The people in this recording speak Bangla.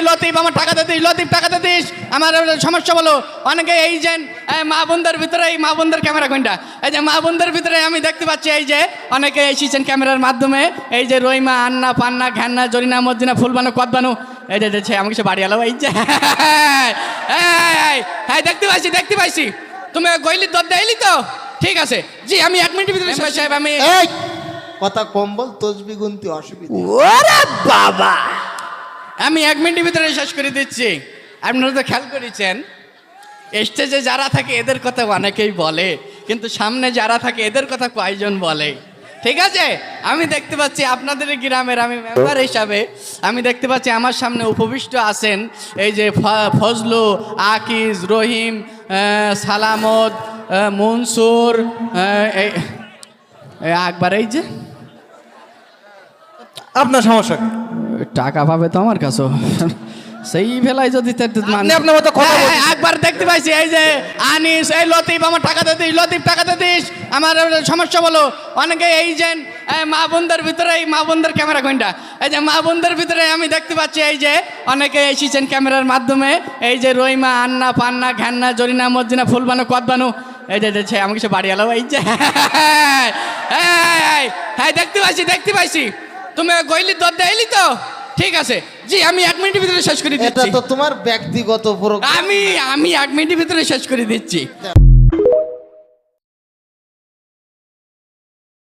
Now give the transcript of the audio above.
এই লতিফ আমার টাকাতে দিস, লতিফ টাকাতে দিস, আমার সমস্যা বলো। অনেকে এই যে মা বোনদের ভিতরে, এই মা বোনদের ক্যামেরা কোনটা, এই যে মা বোনদের ভিতরে আমি দেখতে পাচ্ছি এই যে অনেকে এসেছেন ক্যামেরার মাধ্যমে, এই যে রইমা, আন্না, পান্না, ঘ্যান্না, জরিনা, মজ্জিনা, ফুলবানু, কদবানু, এই যে আমাকে সে বাড়ি এলো, এই যে হ্যাঁ দেখতে পাইছি তুমি গইলি দর দেয়লি তো, ঠিক আছে জি, আমি 1 মিনিটের ভিতরে সাহেব আমি কথা কম বল, তসবি গুনতে অসুবিধা। ওরে বাবা, আমি 1 মিনিটের ভিতরে শেষ করে দিচ্ছি। আপনারা তো খেয়াল করেছেন স্টেজে যারা থাকে এদের কথা অনেকেই বলে, কিন্তু সামনে যারা থাকে এদের কথা কয়জন বলে? ঠিক আছে, আমি দেখতে পাচ্ছি আপনাদের গ্রামের আমি মেম্বার হিসাবে আমি দেখতে পাচ্ছি আমার সামনে উপবিষ্ট আছেন এই যে ফজলু, আকিজ, রহিম, সালামত, মনসুর, আকবর, এই যে আপনার সমস্যা কি? টাকা পাবে তো আমার কাছে, সেই ভেলায় যদি আপনার মতো কথা একবার দেখতে পাইছি এই যে আনিস, এই লতিফ আমার টাকাতে দিস, লতিফ টাকাতে দিস, আমার সমস্যা বলো। অনেকে এই যে মা বোনদের ভিতরে, এই মা বোনদের ক্যামেরা কোনটা, এই যে মা বোনদের ভিতরে আমি দেখতে পাচ্ছি এই যে অনেকে এসেছেন ক্যামেরার মাধ্যমে, এই যে রইমা, আন্না, পান্না, ঘ্যান্না, জরিনা, মজ্জিনা, ফুলবানু, কদবানু, এই যে আমাকে সে বাড়ি এলো, এই যে হ্যাঁ দেখতে পাইছি তুমি গইলি দর দেয়লি তো, ঠিক আছে জি, আমি 1 মিনিটের ভিতরে শেষ করে এটা দিচ্ছি। তো তোমার ব্যক্তিগত আমি 1 মিনিটের ভিতরে শেষ করে দিচ্ছি।